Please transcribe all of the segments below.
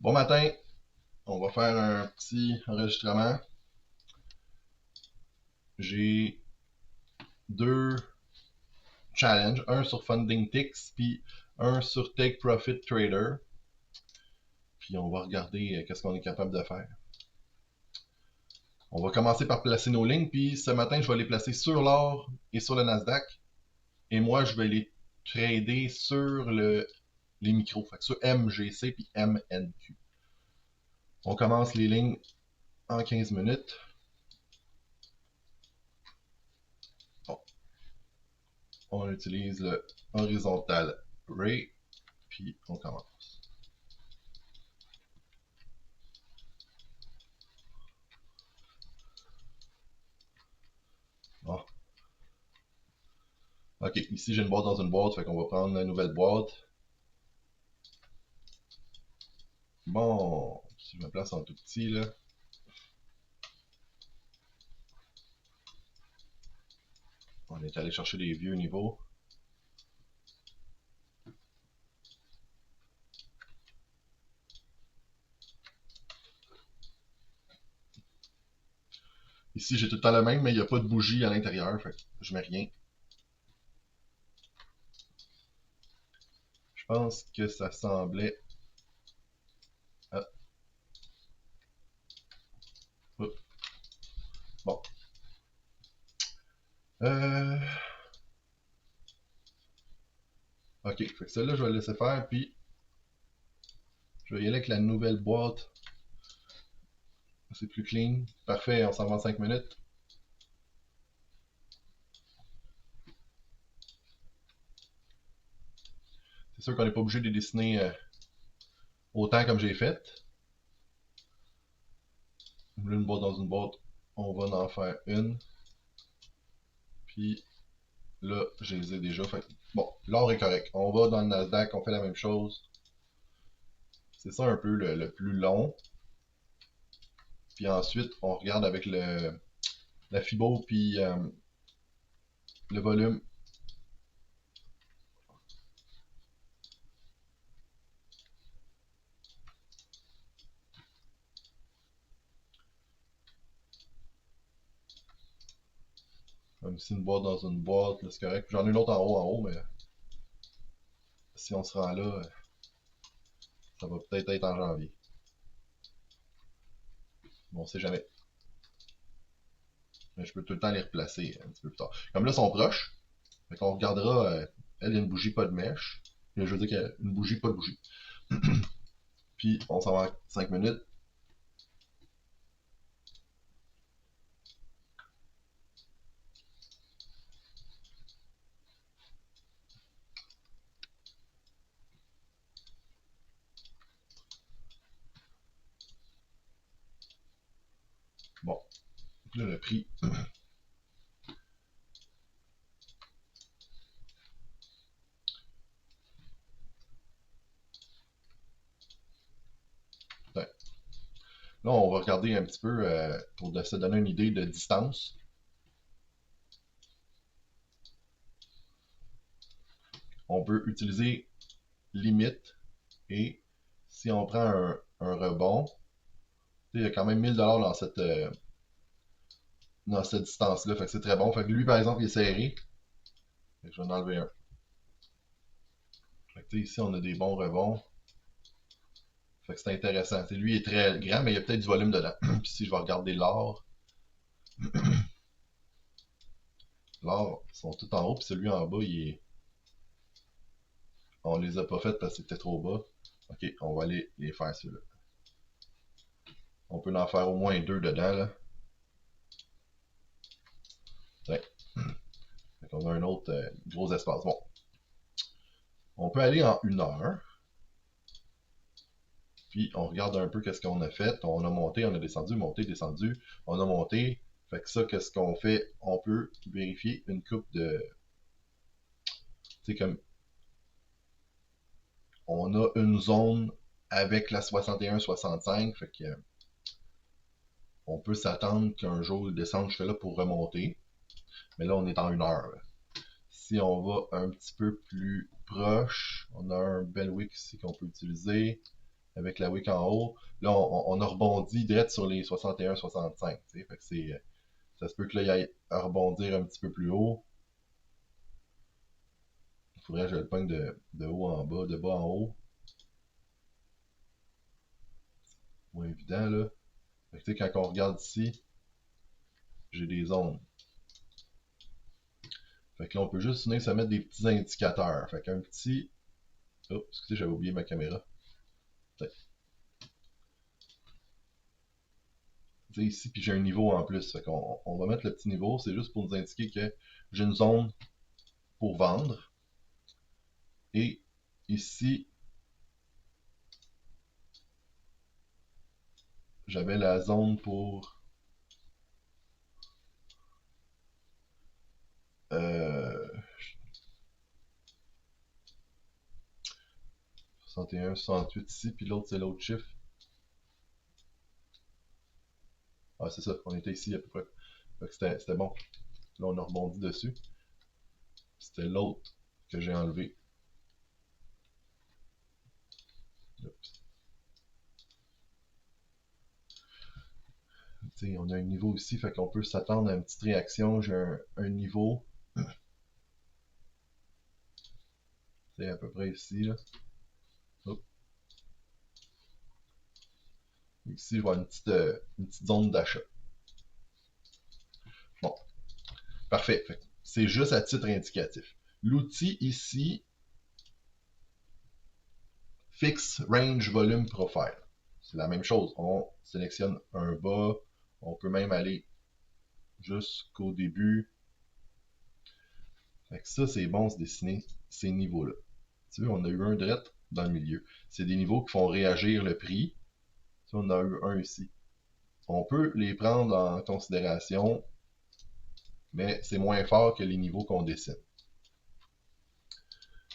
Bon matin, on va faire un petit enregistrement. J'ai deux challenges, un sur Funding Ticks, puis un sur Take Profit Trader. Puis on va regarder qu'est-ce qu'on est capable de faire. On va commencer par placer nos lignes, puis ce matin, je vais les placer sur l'or et sur le Nasdaq. Et moi, je vais les trader sur les micros, fait que sur MGC puis MNQ. On commence les lignes en 15 minutes. Bon. On utilise le horizontal ray, puis on commence. Bon. Ok, ici j'ai une boîte dans une boîte, fait qu'on va prendre la nouvelle boîte. Bon, si je me place en tout petit là. On est allé chercher des vieux niveaux. Ici j'ai tout le temps le même, mais il n'y a pas de bougie à l'intérieur, fait que je mets rien. Je pense que ça semblait. Ah. Bon. Euh... Ok, fait que celle-là je vais le laisser faire, puis je vais y aller avec la nouvelle boîte. C'est plus clean. Parfait, on s'en va en 5 minutes. C'est sûr qu'on n'est pas obligé de les dessiner autant comme j'ai fait. Une boîte dans une boîte, on va en faire une. Puis là, je les ai déjà fait. Bon, l'or est correct. On va dans le Nasdaq, on fait la même chose. C'est ça un peu le plus long. Puis ensuite, on regarde avec la FIBO puis le volume. Comme si une boîte dans une boîte, là, c'est correct. J'en ai une autre en haut, mais si on se rend là, ça va peut-être être en janvier. Bon, on sait jamais. Mais je peux tout le temps les replacer un petit peu plus tard. Comme là, ils sont proches. Fait qu'on regardera, elle, il y a une bougie pas de mèche. Je veux dire qu'il y a une bougie, pas de bougie. Puis on s'en va en 5 minutes. Bon, là, le prix. Ouais. Là, on va regarder un petit peu pour se donner une idée de distance. On peut utiliser limite et si on prend un rebond, il y a quand même 1000$ dans cette distance-là. Fait que c'est très bon. Fait que lui, par exemple, il est serré. Fait que je vais en enlever un. Fait que ici, on a des bons rebonds. Fait que c'est intéressant. T'sais, lui, il est très grand, mais il y a peut-être du volume dedans. Puis si je vais regarder l'or, l'or, ils sont tout en haut, puis celui en bas, il est. On les a pas faites parce que c'était trop bas. Ok, on va aller les faire ceux-là. On peut en faire au moins deux dedans, là. Tiens. Fait qu'on a un autre gros espace. Bon. On peut aller en 1 heure. Puis on regarde un peu qu'est-ce qu'on a fait. On a monté, on a descendu, monté, descendu. On a monté. Fait que ça, qu'est-ce qu'on fait? On peut vérifier une coupe de. C'est comme. On a une zone avec la 61-65. Fait que. On peut s'attendre qu'un jour il descende jusque là pour remonter. Mais là, on est en 1 heure. Si on va un petit peu plus proche, on a un Belwick ici qu'on peut utiliser. avec la wick en haut. Là, on a rebondi direct sur les 61-65. Fait que ça se peut que là, il aille à rebondir un petit peu plus haut. Il faudrait que je le pogne de haut en bas, de bas en haut. Moins évident, là. Fait que, quand on regarde ici, j'ai des zones. Fait que là, on peut juste venir se mettre des petits indicateurs. Fait qu'un petit... Oh, excusez, j'avais oublié ma caméra. Ici, puis j'ai un niveau en plus. Fait qu'on on va mettre le petit niveau. C'est juste pour nous indiquer que j'ai une zone pour vendre. Et ici, j'avais la zone pour... 61, 68 ici, puis l'autre, c'est l'autre chiffre. Ah, c'est ça, on était ici à peu près. Fait que c'était bon. Là, on a rebondi dessus. C'était l'autre que j'ai enlevé. T'sais, on a un niveau ici, fait qu'on peut s'attendre à une petite réaction. J'ai un niveau. C'est à peu près ici. Là. Ici, je vois une petite zone d'achat. Bon, parfait. C'est juste à titre indicatif. L'outil ici, Fix Range Volume Profile. C'est la même chose. On sélectionne un bas. On peut même aller jusqu'au début. Fait que ça, c'est bon de dessiner ces niveaux-là. Tu vois, on a eu un direct dans le milieu. C'est des niveaux qui font réagir le prix. Tu vois, on a eu un ici. On peut les prendre en considération, mais c'est moins fort que les niveaux qu'on dessine.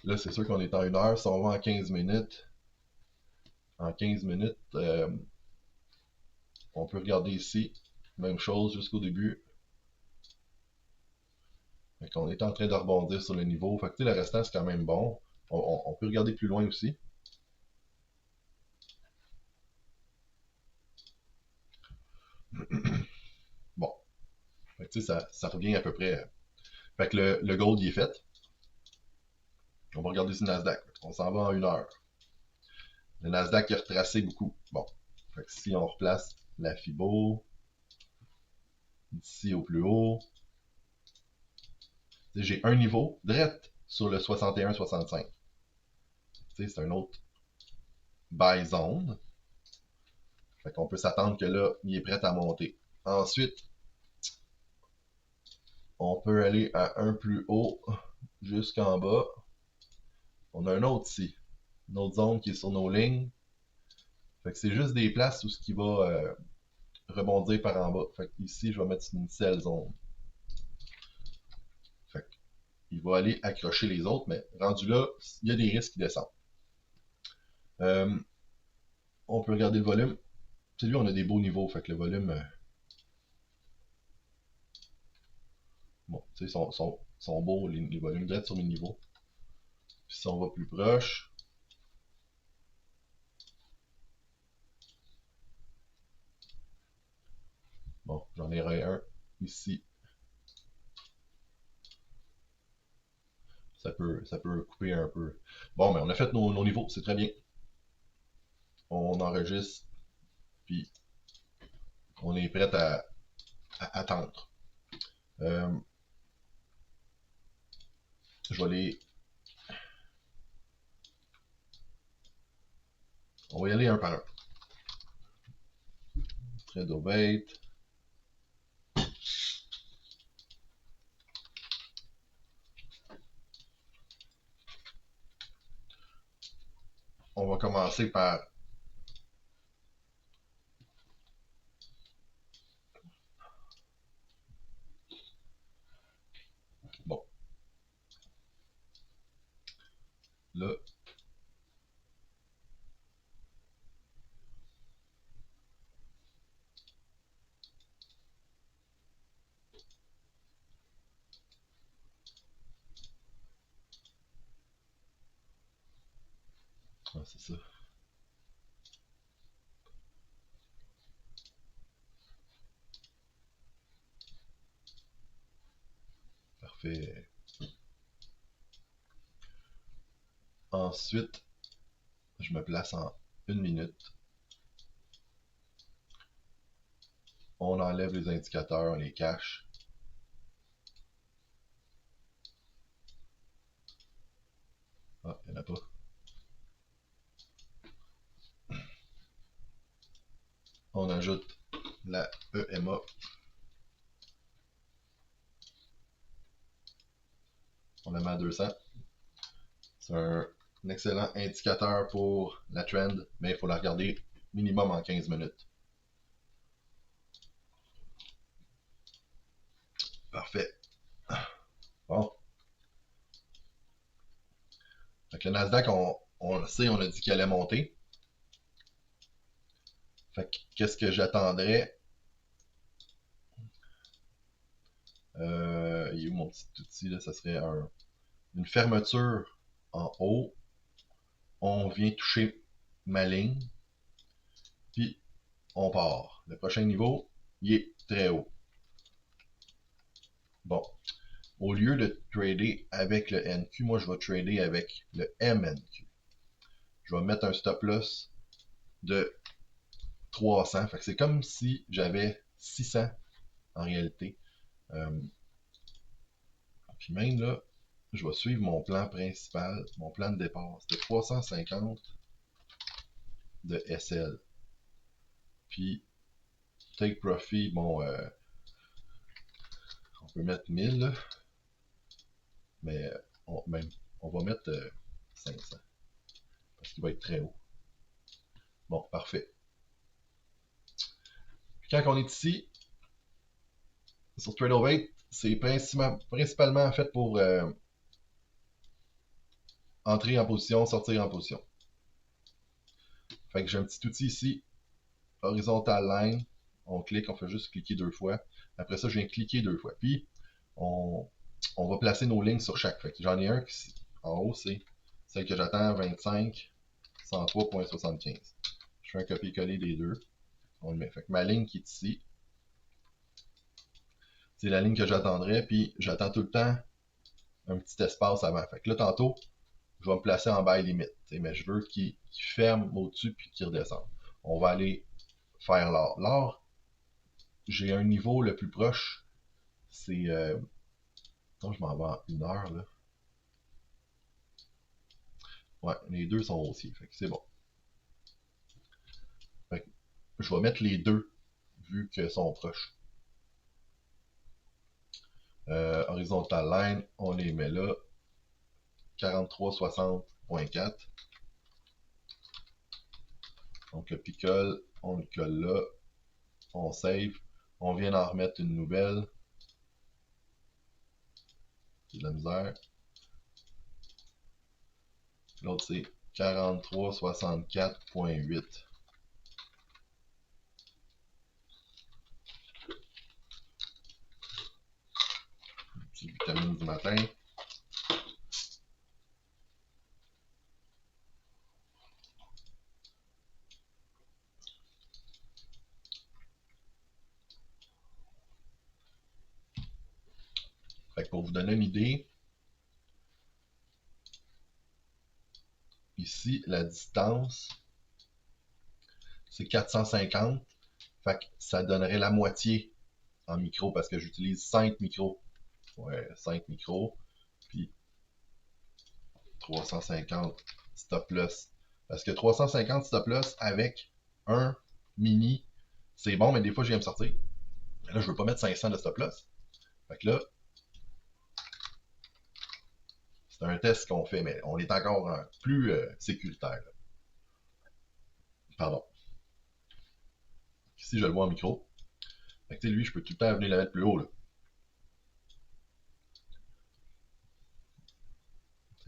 Là, c'est sûr qu'on est en 1 heure. Si on va en 15 minutes, on peut regarder ici. Même chose jusqu'au début. Fait qu'on est en train de rebondir sur le niveau. Fait que le restant, c'est quand même bon. On peut regarder plus loin aussi. Bon. Fait que ça revient à peu près. Fait que le gold, il est fait. On va regarder sur le Nasdaq. On s'en va en 1 heure. Le Nasdaq, il a retracé beaucoup. Bon. Fait que si on replace la FIBO d'ici au plus haut, j'ai un niveau direct sur le 61-65. C'est un autre buy zone. Fait qu'on peut s'attendre que là, il est prêt à monter. Ensuite, on peut aller à un plus haut jusqu'en bas. On a un autre ici. Une autre zone qui est sur nos lignes. Fait que c'est juste des places où ce qui va rebondir par en bas. Fait que ici, je vais mettre une seule zone. Fait qu'il va aller accrocher les autres, mais rendu là, il y a des risques qui descendent. On peut regarder le volume. Lui, on a des beaux niveaux, fait que le volume. Bon, tu sais, sont beaux, les volumes direct sur mes niveaux. Puis si on va plus proche. Bon, j'en ai un ici. Ça peut couper un peu. Bon, mais on a fait nos niveaux, c'est très bien. On enregistre, puis on est prêt à attendre. Je vais les... On va y aller un par un. Trade Ovate. On va commencer par bon. Là, c'est ça. Parfait. Ensuite, je me place en 1 minute. On enlève les indicateurs, on les cache. Ah, il n'y en a pas. On ajoute la EMA. On la met à 200. C'est un excellent indicateur pour la trend, mais il faut la regarder minimum en 15 minutes. Parfait. Bon. Fait que le Nasdaq, on le sait, on a dit qu'il allait monter. Fait que qu'est-ce que j'attendrais? Il est où mon petit outil là? Ça serait une fermeture en haut. On vient toucher ma ligne. Puis on part. Le prochain niveau, il est très haut. Bon. Au lieu de trader avec le NQ, moi je vais trader avec le MNQ. Je vais mettre un stop loss de 300. Fait que c'est comme si j'avais 600 en réalité. Puis même là, je vais suivre mon plan principal, mon plan de départ. C'était 350 de SL. Puis take profit, bon, on peut mettre 1000 là, mais on va mettre 500 parce qu'il va être très haut. Bon, parfait. Puis quand on est ici, sur Tradeovate, c'est principalement fait pour entrer en position, sortir en position. Fait que j'ai un petit outil ici, horizontal line. On clique, on fait juste cliquer 2 fois. Après ça, je viens cliquer 2 fois. Puis, on va placer nos lignes sur chaque. Fait que j'en ai un qui, en haut, c'est celle que j'attends, 25, 103.75. Je fais un copier-coller des deux. On le met. Fait que ma ligne qui est ici, c'est la ligne que j'attendrai. Puis, j'attends tout le temps un petit espace avant. Fait que là, tantôt, je vais me placer en buy limit. Mais je veux qu'il ferme au-dessus puis qu'il redescende. On va aller faire l'or. L'or, j'ai un niveau le plus proche. C'est. Non, je m'en vais en 1 heure là. Ouais, les deux sont haussiers. Fait que c'est bon. Fait que je vais mettre les deux vu qu'ils sont proches. Horizontal line, on les met là. 43,60.4. Donc le picole, on le colle là. On save. On vient d'en remettre une nouvelle. C'est de la misère. L'autre c'est 43,64.8. Petite vitamine du matin. Fait que pour vous donner une idée, ici, la distance, c'est 450. Fait que ça donnerait la moitié en micro parce que j'utilise 5 micros. Ouais, 5 micros. Puis 350 stop loss. Parce que 350 stop loss avec un mini, c'est bon, mais des fois, je viens me sortir. Là, je veux pas mettre 500 de stop loss. Fait que là, c'est un test qu'on fait, mais on est encore plus sécuritaire. Là. Pardon. Ici, je le vois en micro. Fait que lui, je peux tout le temps venir la mettre plus haut. Là.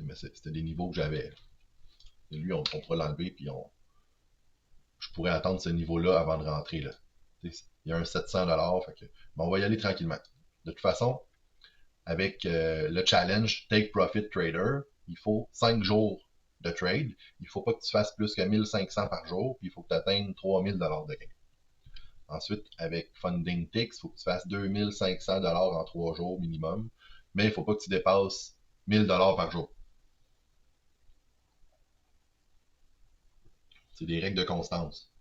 Mais c'était des niveaux que j'avais. Et lui, on pourra l'enlever, puis je pourrais attendre ce niveau-là avant de rentrer. Là. Il y a un 700$, fait que, on va y aller tranquillement. De toute façon, avec le challenge Take Profit Trader, il faut 5 jours de trade. Il ne faut pas que tu fasses plus que 1500 par jour, puis il faut que tu atteignes 3000$ de gain. Ensuite, avec Funding Ticks, il faut que tu fasses 2500$ en 3 jours minimum. mais il ne faut pas que tu dépasses 1000$ par jour. C'est des règles de constance.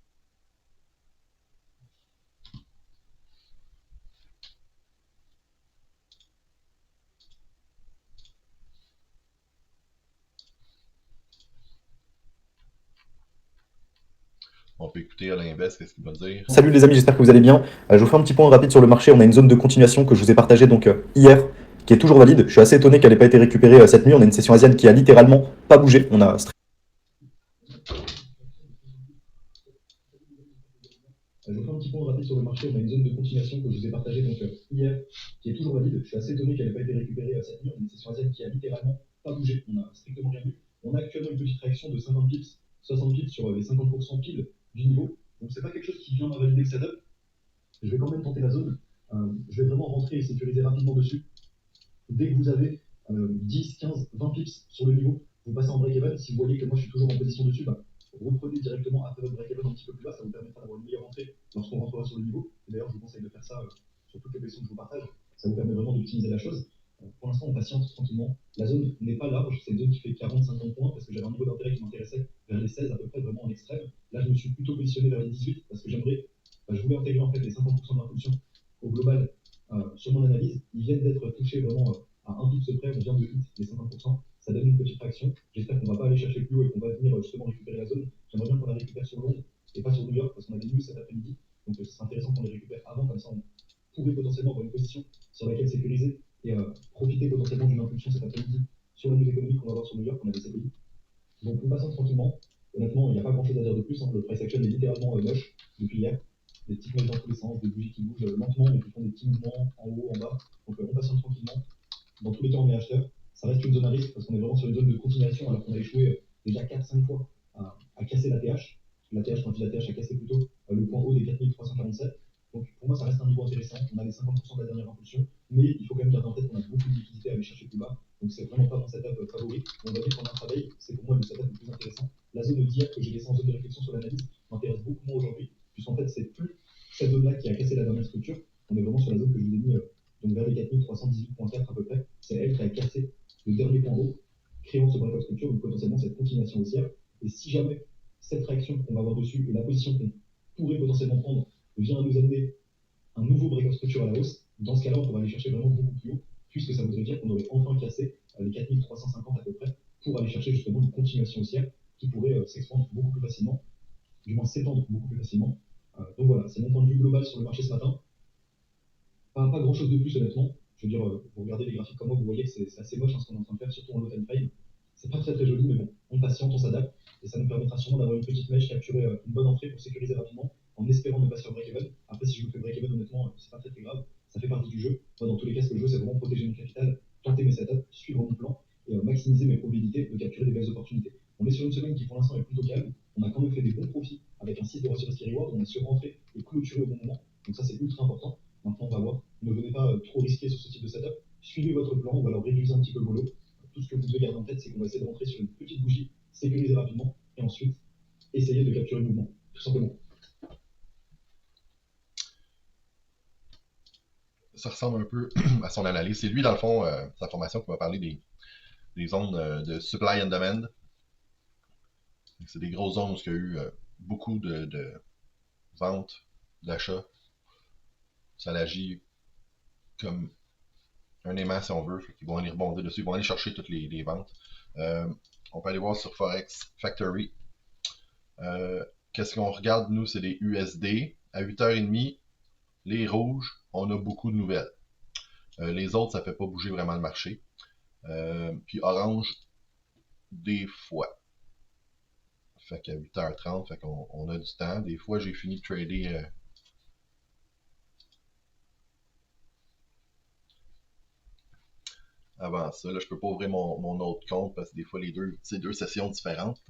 On peut écouter Alain Vest, qu'est-ce qu'il va dire. Salut les amis, j'espère que vous allez bien. Je vous fais un petit point rapide sur le marché. On a une zone de continuation que je vous ai partagée hier, qui est toujours valide. Je suis assez étonné qu'elle n'ait pas été récupérée cette nuit. On a une session asienne qui a littéralement pas bougé. On a Je vous fais un petit point rapide sur le marché. On a une zone de continuation que je vous ai partagée hier, qui est toujours valide. Je suis assez étonné qu'elle n'ait pas été récupérée cette nuit. On a une session asienne qui a littéralement pas bougé. On a strictement rien vu. On a actuellement une petite réaction de 50 pips, 60 pips sur les 50% pile du niveau. Donc c'est pas quelque chose qui vient d'invalider le setup. Je vais quand même tenter la zone. Je vais vraiment rentrer et sécuriser rapidement dessus. Dès que vous avez 10, 15, 20 pips sur le niveau, vous passez en break-even. Si vous voyez que moi je suis toujours en position dessus, reprenez directement après votre break-even un petit peu plus bas. Ça vous permettra d'avoir une meilleure entrée lorsqu'on rentrera sur le niveau. Et d'ailleurs, je vous conseille de faire ça sur toutes les positions que je vous partage. Ça vous permet vraiment d'optimiser la chose. Pour l'instant, on patiente tranquillement. La zone n'est pas large. C'est une zone qui fait 40-50 points parce que j'avais un niveau d'intérêt qui m'intéressait vers les 16 à peu près, vraiment en extrême. Là, je me suis plutôt positionné vers les 18 parce que je voulais intégrer en fait les 50% de l'impulsion au global sur mon analyse. Ils viennent d'être touchés vraiment à un pips près. On vient de hit les 50%. Ça donne une petite fraction. J'espère qu'on va pas aller chercher plus haut et qu'on va venir justement récupérer la zone. J'aimerais bien qu'on la récupère sur Londres et pas sur New York parce qu'on a des news cet après-midi. Donc ce serait intéressant qu'on les récupère avant, comme ça on pourrait potentiellement avoir une position sur laquelle sécuriser et profiter potentiellement d'une impulsion cet après-midi sur la news économique qu'on va avoir sur New York. On a des CPI. Donc on passe tranquillement. Honnêtement, il n'y a pas grand chose à dire de plus. Le price action est littéralement moche depuis hier. Des petites mèches dans tous les sens, des bougies qui bougent lentement mais qui font des petits mouvements en haut, en bas. Donc on patiente tranquillement. Dans tous les cas, on est acheteur. Ça reste une zone à risque parce qu'on est vraiment sur une zone de continuation alors qu'on a échoué déjà 4-5 fois à casser la TH. La TH, quand je dis la TH, a cassé plutôt le point haut des 4347. Donc pour moi, ça reste un niveau intéressant. On a les 50% de la dernière impulsion, mais il faut quand même garder en tête qu'on a beaucoup de liquidités à aller chercher plus bas. Donc c'est vraiment pas mon setup favori. On va dire qu'en intraday, c'est pour moi le setup le plus intéressant. La zone d'hier que j'ai laissé en zone de réflexion sur l'analyse m'intéresse beaucoup moins aujourd'hui, puisqu'en fait, c'est plus cette zone-là qui a cassé la dernière structure. On est vraiment sur la zone que je vous ai mis donc vers les 4318.4 à peu près. C'est elle qui a cassé le dernier point haut, créant ce breakout structure, donc potentiellement cette continuation haussière. Et si jamais cette réaction qu'on va avoir dessus et la position qu'on pourrait potentiellement prendre vient nous amener un nouveau breakout structure à la hausse, dans ce cas-là, on pourra aller chercher vraiment beaucoup plus haut, puisque ça voudrait dire qu'on aurait enfin cassé les 4350 à peu près pour aller chercher justement une continuation haussière qui pourrait s'expandre beaucoup plus facilement, du moins s'étendre beaucoup plus facilement. Donc voilà, c'est mon point de vue global sur le marché ce matin. Pas grand chose de plus, honnêtement. Je veux dire, vous regardez les graphiques comme moi, vous voyez que c'est assez moche ce qu'on est en train de faire, surtout en low time frame. C'est pas très très joli, mais bon, on patiente, on s'adapte, et ça nous permettra sûrement d'avoir une petite mèche, capturer une bonne entrée pour sécuriser rapidement, en espérant ne pas se faire break-even. Après, si je me fais break-even, honnêtement, c'est pas très très grave, ça fait partie du jeu. Moi, dans tous les cas, ce que je veux, c'est vraiment protéger mon capital, tenter mes setups, suivre mon plan, et maximiser mes probabilités de capturer des belles opportunités. On est sur une semaine qui pour l'instant est plutôt calme, on a quand même fait des bons profits avec un 6 de ratio risk reward, on a su rentrer et clôturer au bon moment, donc ça c'est ultra important. Maintenant, on va voir. Ne venez pas trop risquer sur ce type de setup. Suivez votre plan ou alors réduisez un petit peu le volo. Tout ce que vous devez garder en tête, c'est qu'on va essayer de rentrer sur une petite bougie, sécuriser rapidement et ensuite essayer de capturer le mouvement, tout simplement. Ça ressemble un peu à son analyse. C'est lui, dans le fond, sa formation qui va parler des zones de supply and demand. C'est des grosses zones où il y a eu beaucoup de ventes, d'achats. Ça agit comme un aimant, si on veut. Ils vont aller rebondir dessus. Ils vont aller chercher toutes les ventes. Euh, on peut aller voir sur Forex Factory. Qu'est-ce qu'on regarde, nous, c'est des USD. À 8h30, les rouges, on a beaucoup de nouvelles. Les autres, ça ne fait pas bouger vraiment le marché. Puis orange, des fois. Fait qu'à 8h30, fait qu'on on a du temps. Des fois, j'ai fini de trader avant ça. Là, je peux pas ouvrir mon autre compte parce que des fois, c'est deux sessions différentes.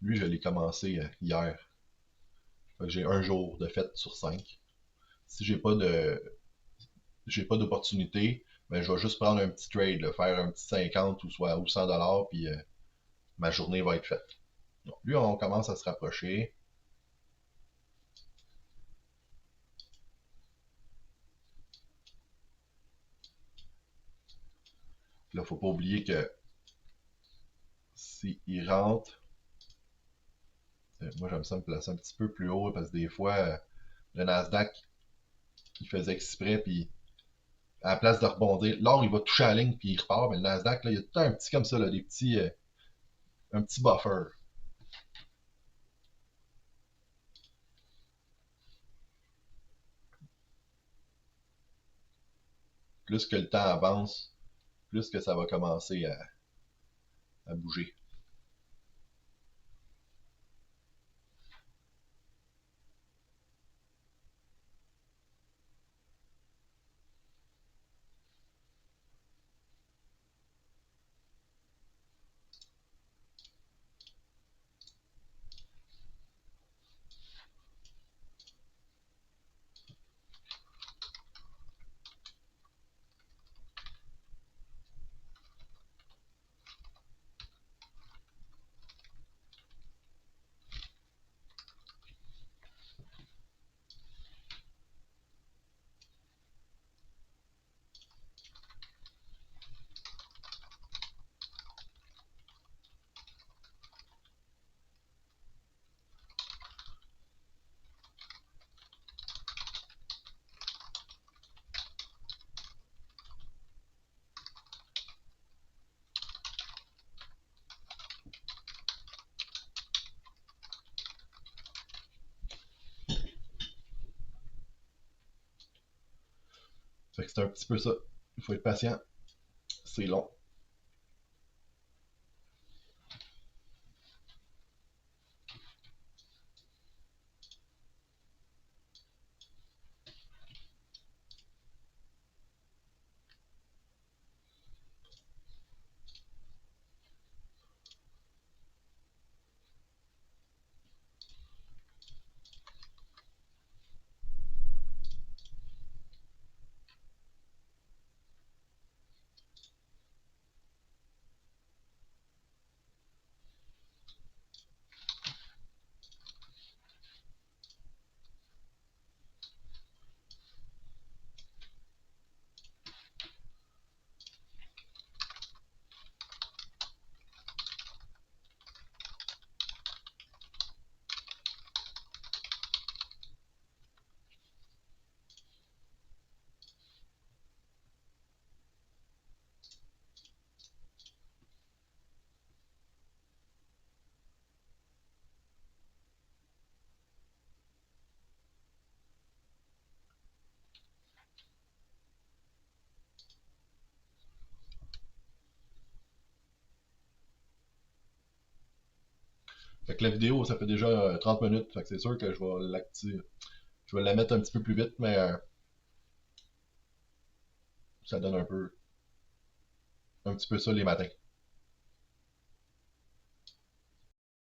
Lui, je l'ai commencé hier. Fait que j'ai un jour de fête sur 5. Si j'ai pas d'opportunité, ben, je vais juste prendre un petit trade, là, faire un petit 50 ou 100$, puis ma journée va être faite. Donc, lui, on commence à se rapprocher. Là, faut pas oublier que s'il rentre, moi j'aime ça me placer un petit peu plus haut parce que des fois, le Nasdaq, il faisait exprès, puis à la place de rebondir, l'or il va toucher la ligne, puis il repart, mais le Nasdaq, là, il y a tout un petit comme ça, là, des petits, un petit buffer. Plus que le temps avance, plus que ça va commencer à bouger. Fait que c'est un petit peu ça. Il faut être patient. C'est long. Fait que la vidéo, ça fait déjà 30 minutes. Fait que c'est sûr que je vais la mettre un petit peu plus vite, mais ça donne un petit peu ça les matins.